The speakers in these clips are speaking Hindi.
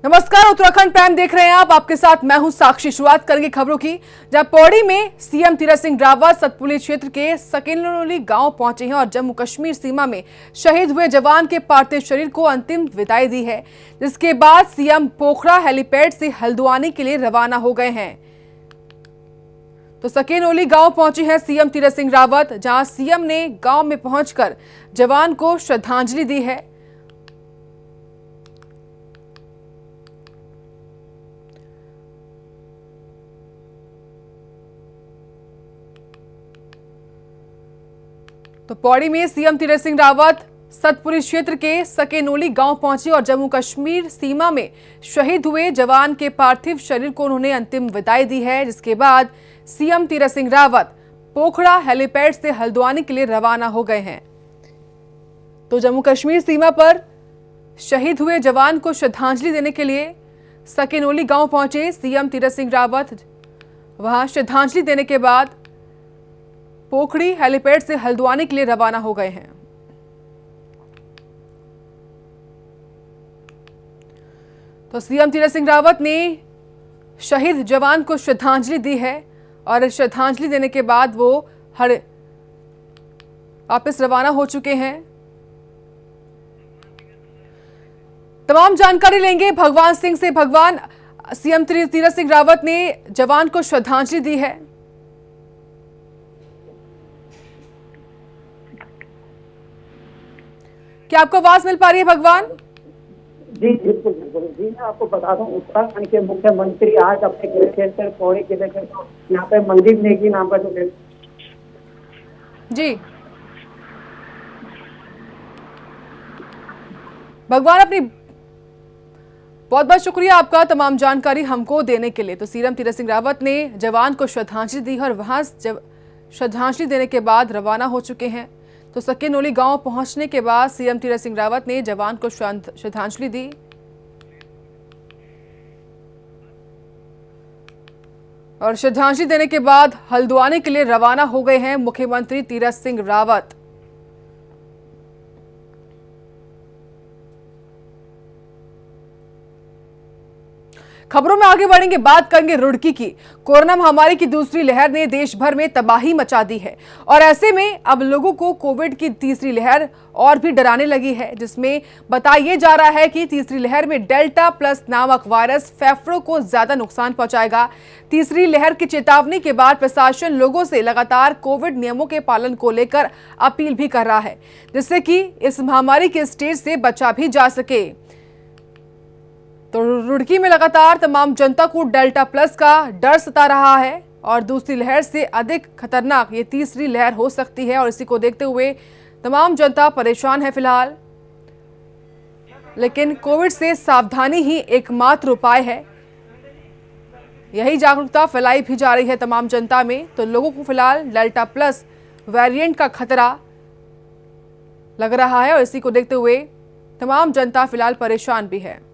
नमस्कार, उत्तराखंड प्राइम देख रहे हैं आप। आपके साथ मैं हूं साक्षी। शुरुआत करेंगे खबरों की, जहां पौड़ी में सीएम तीरथ सिंह रावत सतपुली क्षेत्र के सकेनोली गांव पहुंचे हैं और जम्मू कश्मीर सीमा में शहीद हुए जवान के पार्थिव शरीर को अंतिम विदाई दी है, जिसके बाद सीएम पोखरा हेलीपैड से हल्द्वानी के लिए रवाना हो गए हैं। तो सकेनोली गांव पहुंचे हैं सीएम तीरथ सिंह रावत, जहां सीएम ने गांव में पहुंचकर जवान को श्रद्धांजलि दी है। तो पौड़ी में सीएम तीरथ सिंह रावत सतपुली क्षेत्र के सकेनोली गांव पहुंचे और जम्मू कश्मीर सीमा में शहीद हुए जवान के पार्थिव शरीर को उन्होंने अंतिम विदाई दी है, जिसके बाद सीएम तीरथ सिंह रावत पोखरा हेलीपैड से हल्द्वानी के लिए रवाना हो गए हैं। तो जम्मू कश्मीर सीमा पर शहीद हुए जवान को श्रद्धांजलि देने के लिए सकेनोली गांव पहुंचे सीएम तीरथ सिंह रावत। वहां श्रद्धांजलि देने के बाद पोखरी हेलीपैड से हल्द्वानी के लिए रवाना हो गए हैं। तो सीएम तीरथ सिंह रावत ने शहीद जवान को श्रद्धांजलि दी है और श्रद्धांजलि देने के बाद वो वापस रवाना हो चुके हैं। तमाम जानकारी लेंगे भगवान सिंह से। भगवान, सीएम तीरथ सिंह रावत ने जवान को श्रद्धांजलि दी है। क्या आपको आवाज मिल पा रही है भगवान? जी बिल्कुल बिल्कुल जी, मैं आपको बता दूं, उत्तराखंड के मुख्यमंत्री आज अपने गृह क्षेत्र पौड़ी के यहाँ पे मनदीप नेगी नाम का जो जी भगवान, अपनी बहुत बहुत शुक्रिया आपका तमाम जानकारी हमको देने के लिए। तो सीएम तीरथ सिंह रावत ने जवान को श्रद्धांजलि दी और वहां श्रद्धांजलि देने के बाद रवाना हो चुके हैं। तो सकेनोली गांव पहुंचने के बाद सीएम तीरथ सिंह रावत ने जवान को श्रद्धांजलि दी और श्रद्धांजलि देने के बाद हल्द्वानी के लिए रवाना हो गए हैं मुख्यमंत्री तीरथ सिंह रावत। खबरों में आगे बढ़ेंगे, बात करेंगे रुड़की की। कोरोना महामारी की दूसरी लहर ने देश भर में तबाही मचा दी है और ऐसे में अब लोगों को कोविड की तीसरी लहर और भी डराने लगी है, जिसमें बताया जा रहा है कि तीसरी लहर में डेल्टा प्लस नामक वायरस फेफड़ों को ज्यादा नुकसान पहुंचाएगा। तीसरी लहर की चेतावनी के बाद प्रशासन लोगों से लगातार कोविड नियमों के पालन को लेकर अपील भी कर रहा है, जिससे कि इस महामारी के स्टेज से बचा भी जा सके। तो रुड़की में लगातार तमाम जनता को डेल्टा प्लस का डर सता रहा है और दूसरी लहर से अधिक खतरनाक ये तीसरी लहर हो सकती है और इसी को देखते हुए तमाम जनता परेशान है फिलहाल। लेकिन कोविड से सावधानी ही एकमात्र उपाय है, यही जागरूकता फैलाई भी जा रही है तमाम जनता में। तो लोगों को फिलहाल डेल्टा प्लस वेरिएंट का खतरा लग रहा है और इसी को देखते हुए तमाम जनता फिलहाल परेशान भी है।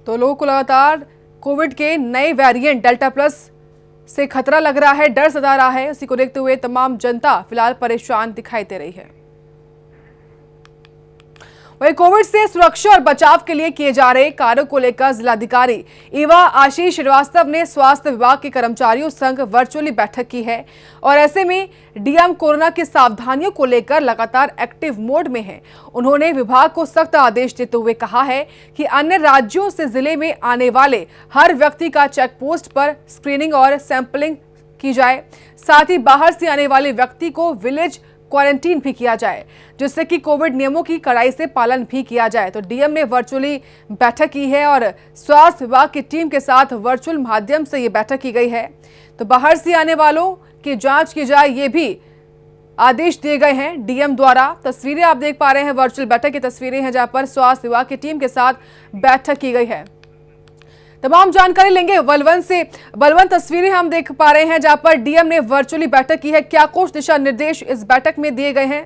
तो लोगों को लगातार कोविड के नए वेरिएंट डेल्टा प्लस से खतरा लग रहा है, डर सता रहा है। इसी को देखते हुए तमाम जनता फिलहाल परेशान दिखाई दे रही है। वहीं कोविड से सुरक्षा और बचाव के लिए किए जा रहे कार्यों को लेकर जिलाधिकारी ईवा आशीष श्रीवास्तव ने स्वास्थ्य विभाग के कर्मचारियों संग वर्चुअली बैठक की है और ऐसे में डीएम कोरोना की सावधानियों को लेकर लगातार एक्टिव मोड में है। उन्होंने विभाग को सख्त आदेश देते हुए कहा है कि अन्य राज्यों से जिले में आने वाले हर व्यक्ति का चेक पोस्ट पर स्क्रीनिंग और सैंपलिंग की जाए, साथ ही बाहर से आने वाले व्यक्ति को विलेज क्वारंटीन भी किया जाए, जिससे कि कोविड नियमों की कड़ाई से पालन भी किया जाए। तो डीएम ने वर्चुअली बैठक की है और स्वास्थ्य विभाग की टीम के साथ वर्चुअल माध्यम से ये बैठक की गई है। तो बाहर से आने वालों की जांच की जाए, ये भी आदेश दिए गए हैं डीएम द्वारा। तस्वीरें आप देख पा रहे हैं, वर्चुअल बैठक की तस्वीरें हैं जहां पर स्वास्थ्य विभाग की टीम के साथ बैठक की गई है। तमाम जानकारी लेंगे बलवंत से। बलवंत, तस्वीरें हम देख पा रहे हैं जहां पर डीएम ने वर्चुअली बैठक की है, क्या कुछ दिशा निर्देश इस बैठक में दिए गए हैं?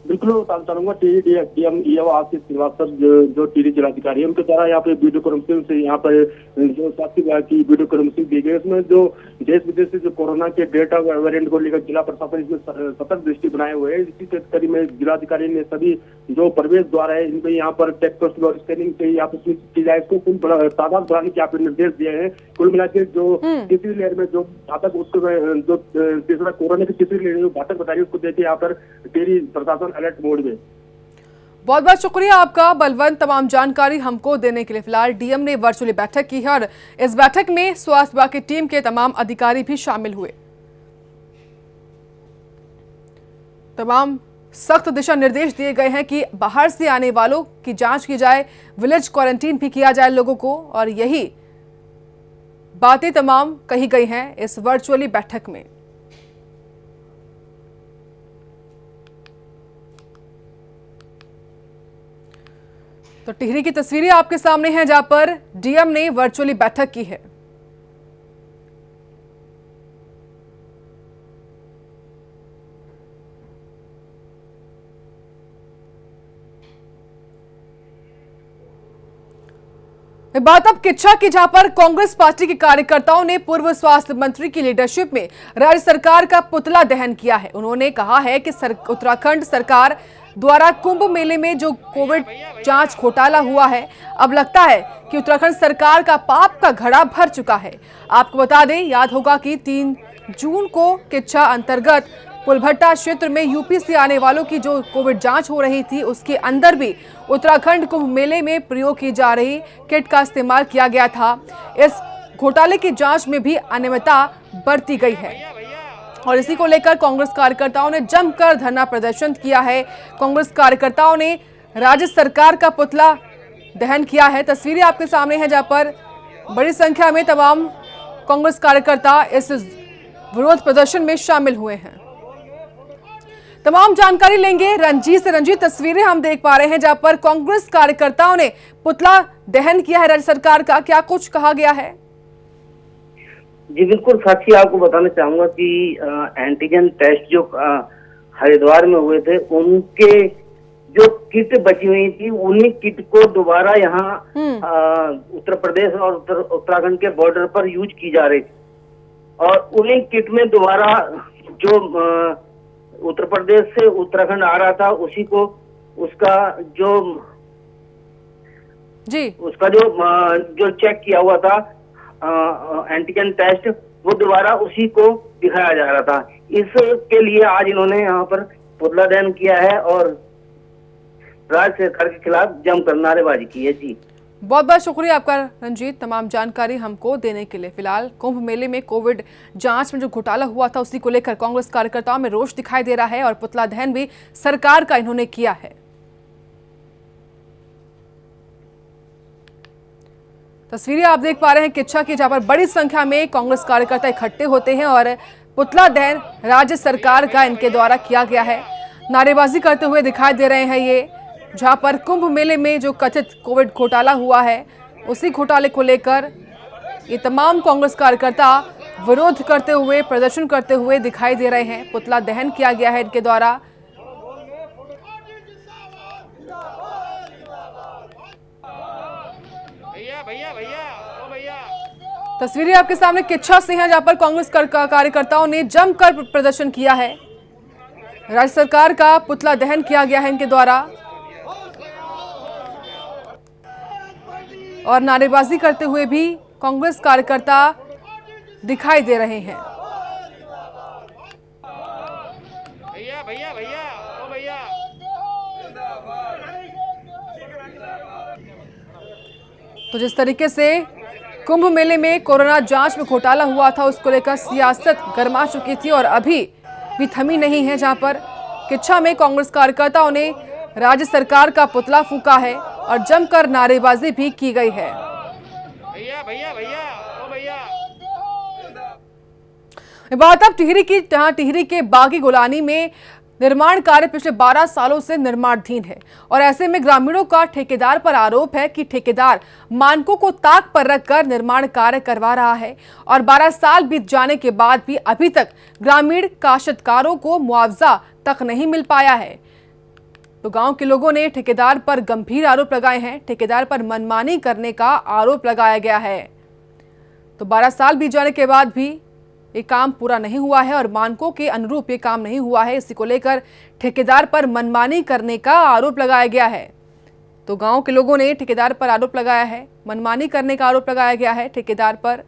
बिल्कुल बताना चाहूंगा डीएम आशीष श्रीवास्तव जो टीडी जिलाधिकारी है, उनके द्वारा यहाँ पे वीडियो कॉन्फ्रेंसिंग से यहाँ पर जो स्वास्थ्य विभाग की वीडियो कॉन्फ्रेंसिंग दी गई, उसमें जो देश विदेश से जो कोरोना के डेल्टा वेरिएंट को लेकर जिला प्रशासन इसमें सतर्क दृष्टि बनाए हुए है। इसी कड़ी में जिलाधिकारी ने सभी जो प्रवेश द्वार है इनपे यहाँ पर टेस्ट और स्कैनिंग से यहाँ पे सुनिश्चित की जाए, इसको कुल तादाद बढ़ाने के यहाँ पे निर्देश दिए हैं। कुल मिलाकर जो तीसरी लहर में जो घातक उसको जो तीसरा कोरोना की तीसरी लहर जो घातक बता रही है, उसको देखे यहाँ पर टिहरी प्रशासन अलर्ट मोड में। बहुत बहुत शुक्रिया आपका बलवंत, तमाम जानकारी हमको देने के लिए। फिलहाल डीएम ने वर्चुअली बैठक की है और इस बैठक में स्वास्थ्य विभाग की टीम के तमाम अधिकारी भी शामिल हुए। तमाम सख्त दिशा निर्देश दिए गए हैं कि बाहर से आने वालों की जांच की जाए, विलेज क्वारंटीन भी किया जाए लोगों को, और यही बातें तमाम कही गई हैं इस वर्चुअली बैठक में। तो टिहरी की तस्वीरें आपके सामने हैं जहां पर डीएम ने वर्चुअली बैठक की है। बात अब किच्छा की, जहां पर कांग्रेस पार्टी के कार्यकर्ताओं ने पूर्व स्वास्थ्य मंत्री की लीडरशिप में राज्य सरकार का पुतला दहन किया है। उन्होंने कहा है कि उत्तराखंड सरकार द्वारा कुंभ मेले में जो कोविड जांच घोटाला हुआ है, अब लगता है कि उत्तराखंड सरकार का पाप का घड़ा भर चुका है। आपको बता दें, याद होगा कि 3 जून को किच्छा अंतर्गत पुलभट्टा क्षेत्र में यूपी से आने वालों की जो कोविड जांच हो रही थी, उसके अंदर भी उत्तराखंड कुंभ मेले में प्रयोग की जा रही किट का इस्तेमाल किया गया था। इस घोटाले की जांच में भी अनियमितता बरती गई है और इसी को लेकर कांग्रेस कार्यकर्ताओं ने जमकर धरना प्रदर्शन किया है। कांग्रेस कार्यकर्ताओं ने राज्य सरकार का पुतला दहन किया है। तस्वीरें आपके सामने हैं जहां पर बड़ी संख्या में तमाम कांग्रेस कार्यकर्ता इस विरोध प्रदर्शन में शामिल हुए हैं। तमाम जानकारी लेंगे रंजीत से। रंजीत, तस्वीरें हम देख पा रहे हैं जहां पर कांग्रेस कार्यकर्ताओं ने पुतला दहन किया है राज्य सरकार का, क्या कुछ कहा गया है? जी बिल्कुल साक्षी, आपको बताना चाहूंगा कि एंटीजन टेस्ट जो हरिद्वार में हुए थे, उनके जो किट बची हुई थी, उन्हीं किट को दोबारा यहाँ उत्तर प्रदेश और उत्तराखंड के बॉर्डर पर यूज की जा रही थी और उन्हीं किट में दोबारा जो उत्तर प्रदेश से उत्तराखंड आ रहा था, उसी को उसका जो चेक किया हुआ था एंटीजन टेस्ट, वो दोबारा उसी को दिखाया जा रहा था। इसके लिए आज इन्होंने यहाँ पर पुतला दहन किया है और राज्य सरकार के खिलाफ जमकर नारेबाजी की है। जी बहुत बहुत शुक्रिया आपका रंजीत, तमाम जानकारी हमको देने के लिए। फिलहाल कुंभ मेले में कोविड जांच में जो घोटाला हुआ था, उसी को लेकर कांग्रेस कार्यकर्ताओं में रोष दिखाई दे रहा है और पुतला दहन भी सरकार का इन्होंने किया है। तस्वीरें आप देख पा रहे हैं किच्छा की, जहां पर बड़ी संख्या में कांग्रेस कार्यकर्ता इकट्ठे होते हैं और पुतला दहन राज्य सरकार का इनके द्वारा किया गया है। नारेबाजी करते हुए दिखाई दे रहे हैं ये, जहां पर कुंभ मेले में जो कथित कोविड घोटाला हुआ है, उसी घोटाले को लेकर ये तमाम कांग्रेस कार्यकर्ता विरोध करते हुए, प्रदर्शन करते हुए दिखाई दे रहे हैं। पुतला दहन किया गया है इनके द्वारा। तस्वीरें आपके सामने किच्छा से हैं, जहां पर कांग्रेस कार्यकर्ताओं ने जमकर प्रदर्शन किया है। राज्य सरकार का पुतला दहन किया गया है इनके द्वारा और नारेबाजी करते हुए भी कांग्रेस कार्यकर्ता दिखाई दे रहे हैं। भैया भैया भैया ओ भैया, तो जिस तरीके से कुंभ मेले में कोरोना जांच में घोटाला हुआ था, उसको लेकर सियासत गर्मा चुकी थी और अभी भी थमी नहीं है, जहां पर किच्छा में कांग्रेस कार्यकर्ताओं ने राज्य सरकार का पुतला फूंका है और जमकर नारेबाजी भी की गई है। भैया भैया भैया ओ भैया। बात अब टिहरी की, जहां टिहरी के बागी गुलानी में निर्माण कार्य पिछले 12 सालों से निर्माणाधीन है और ऐसे में ग्रामीणों का ठेकेदार पर आरोप है कि ठेकेदार मानकों को ताक पर रखकर निर्माण कार्य करवा रहा है और 12 साल बीत जाने के बाद भी अभी तक ग्रामीण काश्तकारों को मुआवजा तक नहीं मिल पाया है। तो गांव के लोगों ने ठेकेदार पर गंभीर आरोप लगाए हैं। ठेकेदार पर मनमानी करने का आरोप लगाया गया है। तो 12 साल बीत जाने के बाद भी ये काम पूरा नहीं हुआ है और मानकों के अनुरूप ये काम नहीं हुआ है। इसी को लेकर ठेकेदार पर मनमानी करने का आरोप लगाया गया है। तो गांव के लोगों ने ठेकेदार पर आरोप लगाया है, मनमानी करने का आरोप लगाया गया है ठेकेदार पर।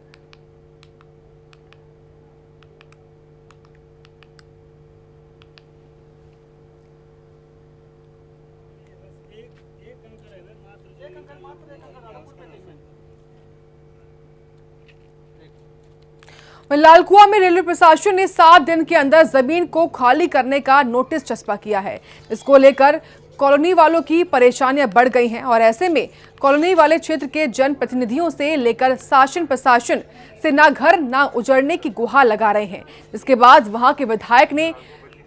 लालकुआ में रेलवे प्रशासन ने 7 दिन के अंदर जमीन को खाली करने का नोटिस चस्पा किया है। इसको लेकर कॉलोनी वालों की परेशानियां बढ़ गई हैं और ऐसे में कॉलोनी वाले क्षेत्र के जनप्रतिनिधियों से लेकर शासन प्रशासन से ना घर ना उजड़ने की गुहार लगा रहे हैं। इसके बाद वहां के विधायक ने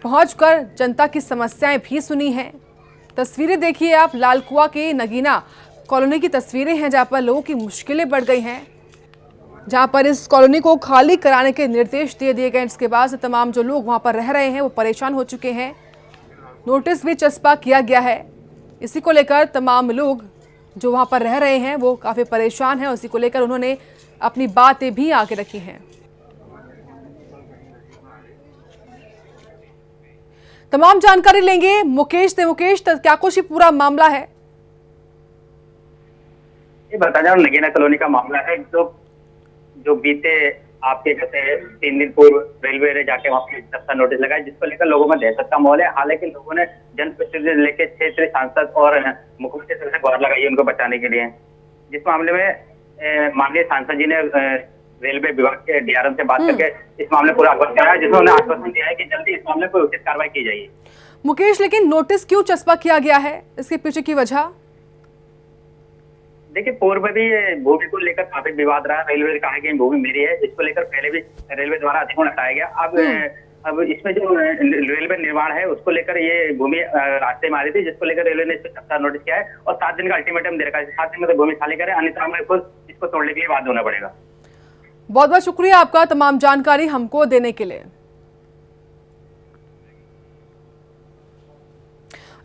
पहुंचकर जनता की समस्याएं भी सुनी हैं। तस्वीरें देखिए आप, लालकुआ के नगीना कॉलोनी की तस्वीरें हैं जहां पर लोगों की मुश्किलें बढ़ गई हैं, जहां पर इस कॉलोनी को खाली कराने के निर्देश दे दिए गए। इसके बाद तमाम जो लोग वहां पर रह रहे हैं वो परेशान हो चुके हैं। नोटिस भी चस्पा किया गया है। इसी को लेकर तमाम लोग जो वहां पर रह रहे हैं वो काफी परेशान हैं। उसी को लेकर उन्होंने अपनी बातें भी आगे रखी हैं। तमाम जानकारी लेंगे मुकेश से। मुकेश, क्या कुछ पूरा मामला है? ये बता जाओ, नगीना कॉलोनी का मामला है जो बीते आपके जैसे 3 दिन पूर्व रेलवे ने जाके वहाँ पे सख्त नोटिस लगाया, जिसको लेकर लोगों में दहशत का माहौल है। हालांकि लोगों ने जनप्रतिनिधि लेकर क्षेत्रीय सांसद और मुख्यमंत्री से गुहार लगाई उनको बचाने के लिए। जिस मामले में माननीय सांसद जी ने रेलवे विभाग के डीआरएम से बात करके इस मामले पूरा अवगत कराया, जिसमें उन्हें आश्वासन दिया है कि जल्दी इस मामले पर उचित कार्रवाई की जाएगी। मुकेश, लेकिन नोटिस क्यों चस्पा किया गया है, इसके पीछे की वजह? देखिए, पूर्व भी भूमि को लेकर काफी विवाद रहा। रेलवे ने कहा कि भूमि मेरी है, इसको लेकर पहले भी रेलवे द्वारा अधिग्रहण हटाया गया। अब इसमें जो रेलवे निर्माण है उसको लेकर ये भूमि रास्ते में आ रही थी, जिसको लेकर रेलवे ने इस पर नोटिस किया है और 7 दिन का अल्टीमेटम दे रखा है। 7 दिन में तो भूमि खाली करे, अन्यथा हमें खुद इसको तोड़ने के लिए बाध्य होना पड़ेगा। बहुत बहुत शुक्रिया आपका तमाम जानकारी हमको देने के लिए।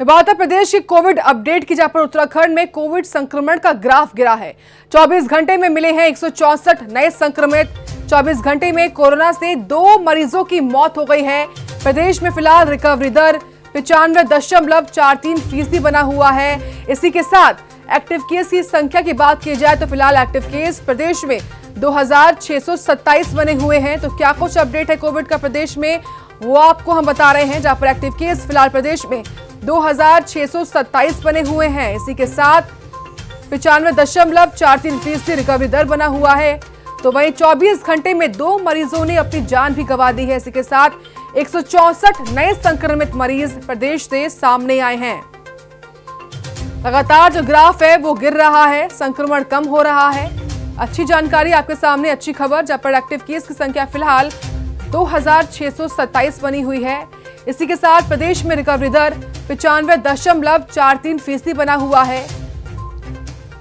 बात है प्रदेश की कोविड अपडेट की, जहां पर उत्तराखंड में कोविड संक्रमण का ग्राफ गिरा है। 24 घंटे में मिले हैं 164 नए संक्रमित। 24 घंटे में कोरोना से 2 मरीजों की मौत हो गई है। प्रदेश में फिलहाल रिकवरी दर 95.43% बना हुआ है। इसी के साथ एक्टिव केस की संख्या की बात की जाए तो फिलहाल एक्टिव केस प्रदेश में 2627 बने हुए हैं। तो क्या कुछ अपडेट है कोविड का प्रदेश में, वो आपको हम बता रहे हैं। जहां पर एक्टिव केस फिलहाल प्रदेश में 2627 बने हुए हैं। इसी के साथ 95.43% रिकवरी दर बना हुआ है। तो वहीं 24 घंटे में 2 मरीजों ने अपनी जान भी गंवा दी है। इसी के साथ 164 नए संक्रमित मरीज प्रदेश से सामने आए हैं। लगातार जो ग्राफ है वो गिर रहा है, संक्रमण कम हो रहा है। अच्छी जानकारी आपके सामने, अच्छी खबर, जहां पर एक्टिव केस की संख्या फिलहाल 2627 बनी हुई है। इसी के साथ प्रदेश में रिकवरी दर 95.43% बना हुआ है।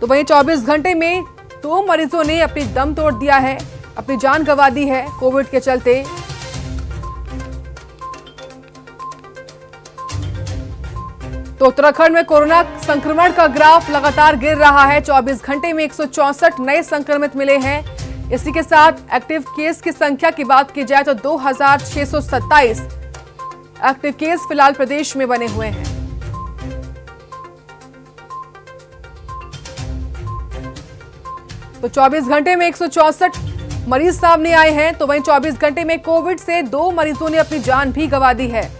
तो वहीं 24 घंटे में 2 मरीजों ने अपनी दम तोड़ दिया है, अपनी जान गंवा दी है कोविड के चलते। तो उत्तराखंड में कोरोना संक्रमण का ग्राफ लगातार गिर रहा है। 24 घंटे में 164 नए संक्रमित मिले हैं। इसी के साथ एक्टिव केस की संख्या की बात की जाए तो 2627 एक्टिव केस फिलहाल प्रदेश में बने हुए हैं। तो 24 घंटे में 164 मरीज सामने आए हैं। तो वहीं 24 घंटे में कोविड से 2 मरीजों ने अपनी जान भी गंवा दी है।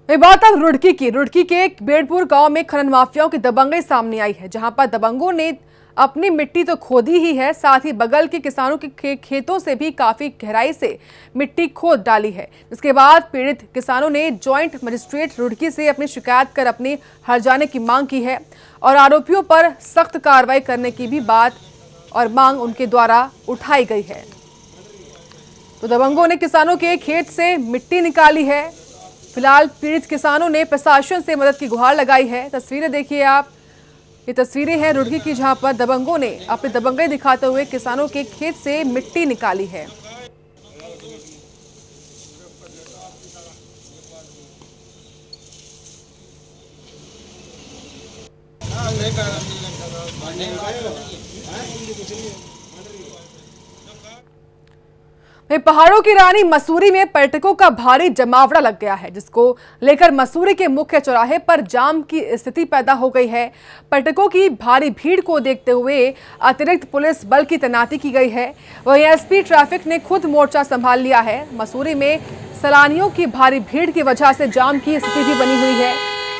ये बात अब रुड़की की। रुड़की के बेड़पुर गांव में खनन माफियाओं की दबंगई सामने आई है, जहां पर दबंगों ने अपनी मिट्टी तो खोदी ही है, साथ ही बगल के किसानों के खेतों से भी काफी गहराई से मिट्टी खोद डाली है। इसके बाद पीड़ित किसानों ने जॉइंट मजिस्ट्रेट रुड़की से अपनी शिकायत कर अपने हर्जाने की मांग की है और आरोपियों पर सख्त कार्रवाई करने की भी बात और मांग उनके द्वारा उठाई गई है। तो दबंगों ने किसानों के खेत से मिट्टी निकाली है। फिलहाल पीड़ित किसानों ने प्रशासन से मदद की गुहार लगाई है। तस्वीरें देखिए आप, ये तस्वीरें हैं रुड़की की, जहां पर दबंगों ने अपनी दबंगई दिखाते हुए किसानों के खेत से मिट्टी निकाली है। पहाड़ों की रानी मसूरी में पर्यटकों का भारी जमावड़ा लग गया है, जिसको लेकर मसूरी के मुख्य चौराहे पर जाम की स्थिति पैदा हो गई है। पर्यटकों की भारी भीड़ को देखते हुए अतिरिक्त पुलिस बल की तैनाती की गई है। वहीं एसपी ट्रैफिक ने खुद मोर्चा संभाल लिया है। मसूरी में सैलानियों की भारी भीड़ की वजह से जाम की स्थिति भी बनी हुई है।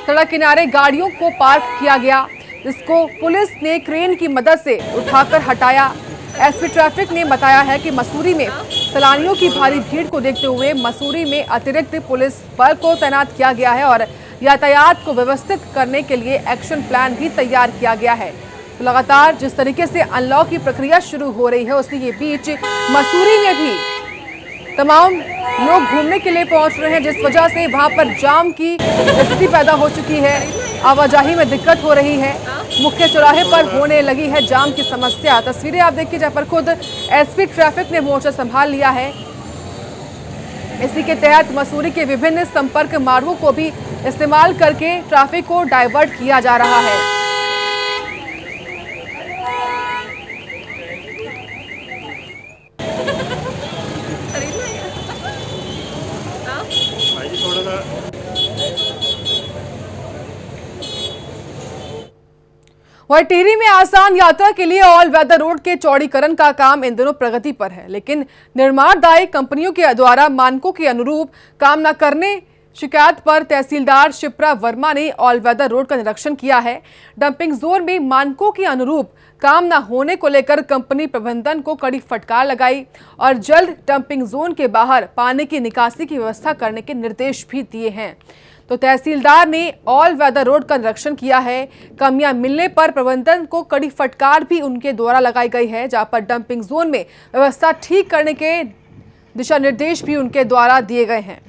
सड़क किनारे गाड़ियों को पार्क किया गया, जिसको पुलिस ने क्रेन की मदद से उठाकर हटाया। एसपी ट्रैफिक ने बताया है कि मसूरी में सैलानियों की भारी भीड़ को देखते हुए मसूरी में अतिरिक्त पुलिस बल को तैनात किया गया है और यातायात को व्यवस्थित करने के लिए एक्शन प्लान भी तैयार किया गया है। तो लगातार जिस तरीके से अनलॉक की प्रक्रिया शुरू हो रही है, उसी के बीच मसूरी में भी तमाम लोग घूमने के लिए पहुंच रहे हैं, जिस वजह से वहां पर जाम की स्थिति पैदा हो चुकी है। आवाजाही में दिक्कत हो रही है। मुख्य चौराहे पर होने लगी है जाम की समस्या। तस्वीरें आप देखिए, जहां पर खुद एसपी ट्रैफिक ने मोर्चा संभाल लिया है। इसी के तहत मसूरी के विभिन्न संपर्क मार्गों को भी इस्तेमाल करके ट्रैफिक को डाइवर्ट किया जा रहा है। वहीं टिहरी में आसान यात्रा के लिए ऑल वेदर रोड के चौड़ीकरण का काम इन दिनों प्रगति पर है, लेकिन निर्माणदायी कंपनियों के द्वारा मानकों के अनुरूप काम न करने शिकायत पर तहसीलदार शिप्रा वर्मा ने ऑल वेदर रोड का निरीक्षण किया है। डंपिंग जोन में मानकों के अनुरूप काम न होने को लेकर कंपनी प्रबंधन को कड़ी फटकार लगाई और जल्द डंपिंग जोन के बाहर पानी की निकासी की व्यवस्था करने के निर्देश भी दिए हैं। तो तहसीलदार ने ऑल वेदर रोड का निरीक्षण किया है। कमियां मिलने पर प्रबंधन को कड़ी फटकार भी उनके द्वारा लगाई गई है, जहां पर डंपिंग जोन में व्यवस्था ठीक करने के दिशा निर्देश भी उनके द्वारा दिए गए हैं।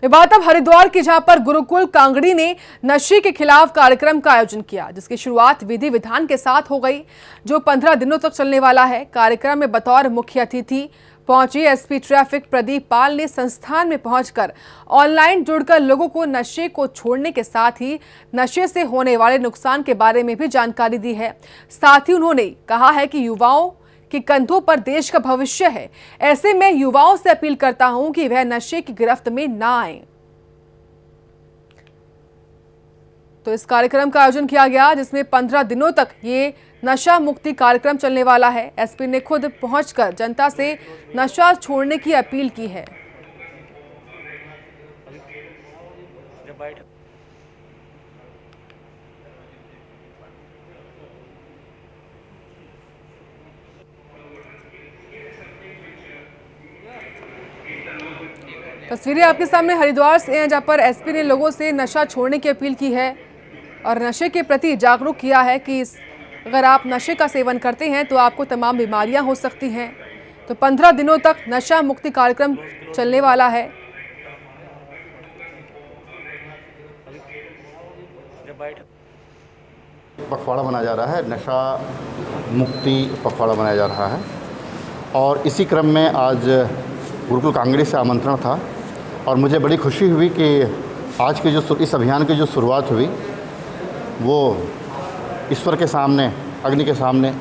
बात अब हरिद्वार की, जहां पर गुरुकुल कांगड़ी ने नशे के खिलाफ कार्यक्रम का आयोजन किया, जिसकी शुरुआत विधि विधान के साथ हो गई, जो 15 दिनों तक चलने वाला है। कार्यक्रम में बतौर मुख्य अतिथि पहुंचे एसपी ट्रैफिक प्रदीप पाल ने संस्थान में पहुंचकर ऑनलाइन जुड़कर लोगों को नशे को छोड़ने के साथ ही नशे से होने वाले नुकसान के बारे में भी जानकारी दी है। साथ ही उन्होंने कहा है कि युवाओं कि कंधों पर देश का भविष्य है। ऐसे में युवाओं से अपील करता हूं कि वह नशे की गिरफ्त में ना आए। तो इस कार्यक्रम का आयोजन किया गया, जिसमें 15 दिनों तक ये नशा मुक्ति कार्यक्रम चलने वाला है। एसपी ने खुद पहुंचकर जनता से नशा छोड़ने की अपील की है। तस्वीरें आपके सामने हरिद्वार से हैं, जहां पर एसपी ने लोगों से नशा छोड़ने की अपील की है और नशे के प्रति जागरूक किया है कि अगर आप नशे का सेवन करते हैं तो आपको तमाम बीमारियां हो सकती हैं। तो 15 दिनों तक नशा मुक्ति कार्यक्रम चलने वाला है। पखवाड़ा मनाया जा रहा है, नशा मुक्ति पखवाड़ा मनाया जा रहा है और इसी क्रम में आज गुरुकुल कांगड़ी से आमंत्रण था और मुझे बड़ी खुशी हुई कि आज के जो इस अभियान की जो शुरुआत हुई वो ईश्वर के सामने, अग्नि के सामने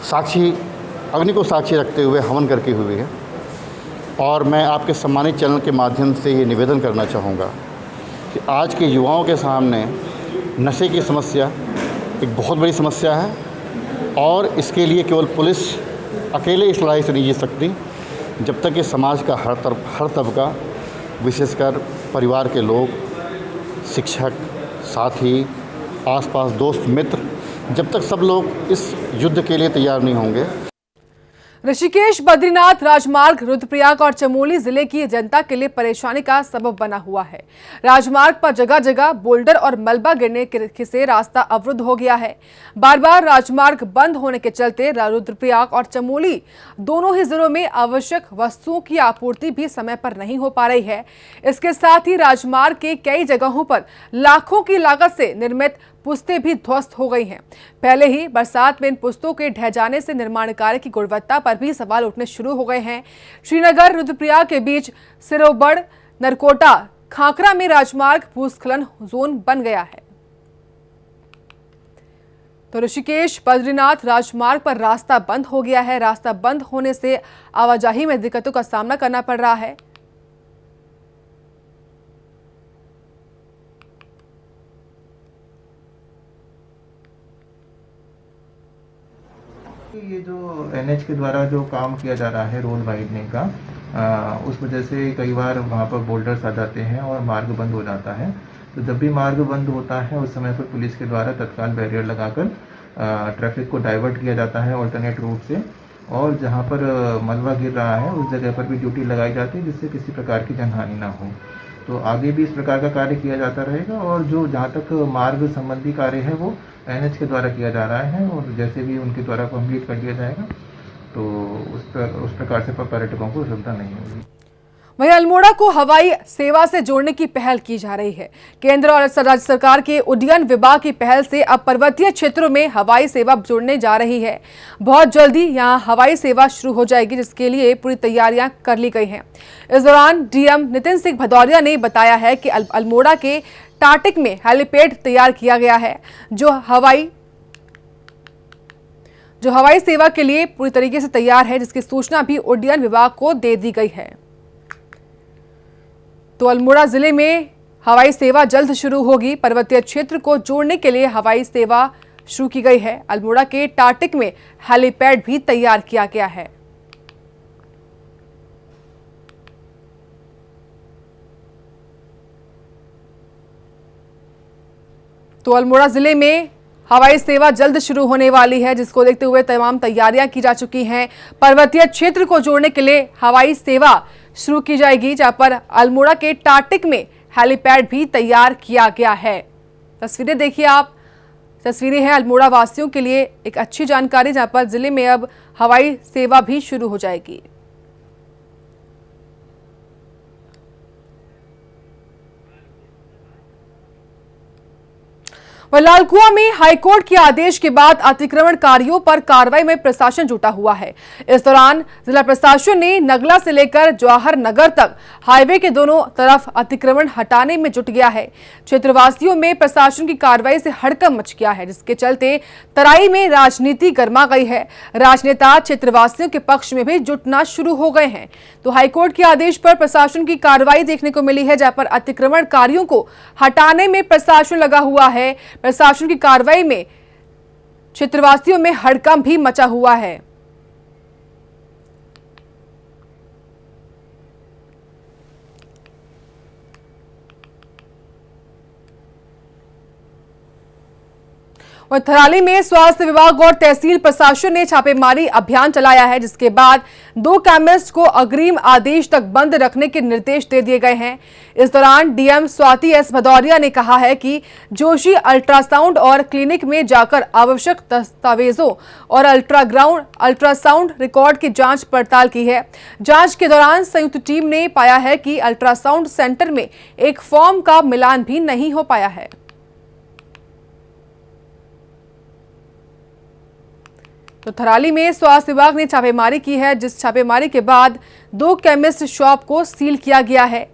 साक्षी, अग्नि को साक्षी रखते हुए हवन करके हुई है। और मैं आपके सम्मानित चैनल के माध्यम से ये निवेदन करना चाहूँगा कि आज के युवाओं के सामने नशे की समस्या एक बहुत बड़ी समस्या है और इसके लिए केवल पुलिस अकेले इस लड़ाई से नहीं जीत सकती, जब तक कि समाज का हर तबका, विशेषकर परिवार के लोग, शिक्षक, साथी, आसपास दोस्त, मित्र, जब तक सब लोग इस युद्ध के लिए तैयार नहीं होंगे। ऋषिकेश बद्रीनाथ राजमार्ग रुद्रप्रयाग और चमोली जिले की जनता के लिए परेशानी का सबब बना हुआ है। राजमार्ग पर जगह जगह बोल्डर और मलबा गिरने से रास्ता अवरुद्ध हो गया है। बार बार राजमार्ग बंद होने के चलते रुद्रप्रयाग और चमोली दोनों ही जिलों में आवश्यक वस्तुओं की आपूर्ति भी समय पर नहीं हो पा रही है। इसके साथ ही राजमार्ग के कई जगहों पर लाखों की लागत से निर्मित पुस्तें भी ध्वस्त हो गई हैं। पहले ही बरसात में इन पुस्तों के ढह जाने से निर्माण कार्य की गुणवत्ता पर भी सवाल उठने शुरू हो गए हैं। श्रीनगर रुद्रप्रयाग के बीच सिरोबड़ नरकोटा खाकरा में राजमार्ग भूस्खलन जोन बन गया है। तो ऋषिकेश बद्रीनाथ राजमार्ग पर रास्ता बंद हो गया है। रास्ता बंद होने से आवाजाही में दिक्कतों का सामना करना पड़ रहा है। ये जो एनएच के द्वारा जो काम किया जा रहा है रोड वाइडनिंग का, उस वजह से कई बार वहाँ पर बोल्डर्स आ जाते हैं और मार्ग बंद हो जाता है। तो जब भी मार्ग बंद होता है उस समय पर पुलिस के द्वारा तत्काल बैरियर लगाकर ट्रैफिक को डाइवर्ट किया जाता है ऑल्टरनेट रूट से, और जहाँ पर मलबा गिर रहा है उस जगह पर भी ड्यूटी लगाई जाती है जिससे किसी प्रकार की जनहानि ना हो। तो आगे भी इस प्रकार का कार्य किया जाता रहेगा, और जो जहाँ तक मार्ग संबंधी कार्य है वो एनएच के द्वारा किया जा रहा है, और जैसे भी उनके द्वारा कंप्लीट कर दिया जाएगा तो उस प्रकार से पर्यटकों को सुविधा नहीं होगी। वहीं अल्मोड़ा को हवाई सेवा से जोड़ने की पहल की जा रही है। केंद्र और राज्य सरकार के उड्डयन विभाग की पहल से अब पर्वतीय क्षेत्रों में हवाई सेवा जोड़ने जा रही है। बहुत जल्दी यहां हवाई सेवा शुरू हो जाएगी, जिसके लिए पूरी तैयारियां कर ली गई हैं। इस दौरान डीएम नितिन सिंह भदौरिया ने बताया है कि अल्मोड़ा के टाटिक में हेलीपैड तैयार किया गया है, जो हवाई सेवा के लिए पूरी तरीके से तैयार है, जिसकी सूचना भी उड्डयन विभाग को दे दी गई है। तो अल्मोड़ा जिले में हवाई सेवा जल्द शुरू होगी। पर्वतीय क्षेत्र को जोड़ने के लिए हवाई सेवा शुरू की गई है। अल्मोड़ा के टाटिक में हेलीपैड भी तैयार किया गया है। तो अल्मोड़ा जिले में हवाई सेवा जल्द शुरू होने वाली है, जिसको देखते हुए तमाम तैयारियां की जा चुकी हैं। पर्वतीय क्षेत्र को जोड़ने के लिए हवाई सेवा शुरू की जाएगी, जहां पर अल्मोड़ा के टाटिक में हेलीपैड भी तैयार किया गया है। तस्वीरें देखिए आप, तस्वीरें हैं अल्मोड़ा वासियों के लिए एक अच्छी जानकारी, जहां पर जिले में अब हवाई सेवा भी शुरू हो जाएगी। लालकुआं में हाईकोर्ट के आदेश के बाद अतिक्रमणकारियों पर कार्रवाई में प्रशासन जुटा हुआ है। इस दौरान जिला प्रशासन ने नगला से लेकर जवाहर नगर तक हाईवे के दोनों तरफ अतिक्रमण हटाने में जुट गया है। क्षेत्रवासियों में प्रशासन की कार्रवाई से हड़कंप मच गया है, जिसके चलते तराई में राजनीति गर्मा गई है। राजनेता क्षेत्रवासियों के पक्ष में भी जुटना शुरू हो गए हैं। तो हाईकोर्ट के आदेश पर प्रशासन की कार्रवाई देखने को मिली है, जहां पर अतिक्रमणकारियों को हटाने में प्रशासन लगा हुआ है। प्रशासन की कार्रवाई में क्षेत्रवासियों में हड़कंप भी मचा हुआ है। और थराली में स्वास्थ्य विभाग और तहसील प्रशासन ने छापेमारी अभियान चलाया है, जिसके बाद 2 केमिस्ट को अग्रिम आदेश तक बंद रखने के निर्देश दे दिए गए हैं। इस दौरान डीएम स्वाति एस भदौरिया ने कहा है कि जोशी अल्ट्रासाउंड और क्लिनिक में जाकर आवश्यक दस्तावेजों और अल्ट्रासाउंड रिकॉर्ड की जांच पड़ताल की है। जांच के दौरान संयुक्त टीम ने पाया है कि अल्ट्रासाउंड सेंटर में एक फॉर्म का मिलान भी नहीं हो पाया है। तो थराली में स्वास्थ्य विभाग ने छापेमारी की है, जिस छापेमारी के बाद 2 केमिस्ट शॉप को सील किया गया है।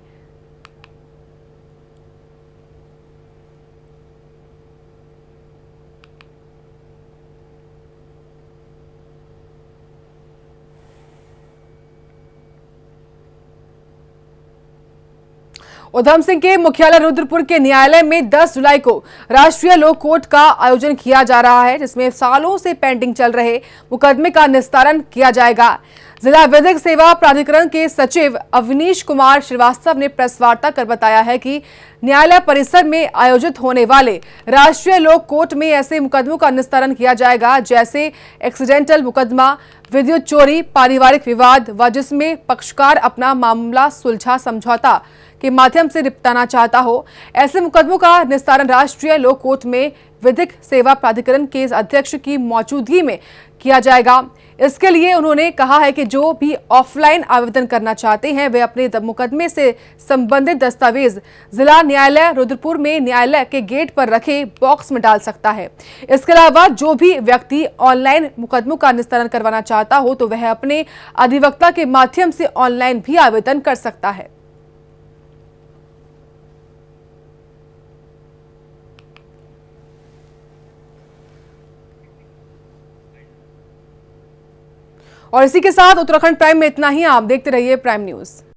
उधम सिंह के मुख्यालय रुद्रपुर के न्यायालय में 10 जुलाई को राष्ट्रीय लोक कोर्ट का आयोजन किया जा रहा है, जिसमें सालों से पेंडिंग चल रहे मुकदमे का निस्तारण किया जाएगा। जिला विधिक सेवा प्राधिकरण के सचिव अवनीश कुमार श्रीवास्तव ने प्रेस वार्ता कर बताया है कि न्यायालय परिसर में आयोजित होने वाले राष्ट्रीय लोक कोर्ट में ऐसे मुकदमों का निस्तारण किया जाएगा, जैसे एक्सीडेंटल मुकदमा, विद्युत चोरी, पारिवारिक विवाद व जिसमें पक्षकार अपना मामला सुलझा समझौता के माध्यम से निपटाना चाहता हो। ऐसे मुकदमों का निस्तारण राष्ट्रीय लोक कोर्ट में विधिक सेवा प्राधिकरण के अध्यक्ष की मौजूदगी में किया जाएगा। इसके लिए उन्होंने कहा है कि जो भी ऑफलाइन आवेदन करना चाहते हैं वे अपने मुकदमे से संबंधित दस्तावेज जिला न्यायालय रुद्रपुर में न्यायालय के गेट पर रखे बॉक्स में डाल सकता है। इसके अलावा जो भी व्यक्ति ऑनलाइन मुकदमों का निस्तारण करवाना चाहता हो तो वह अपने अधिवक्ता के माध्यम से ऑनलाइन भी आवेदन कर सकता है। और इसी के साथ उत्तराखंड प्राइम में इतना ही। आप देखते रहिए प्राइम न्यूज।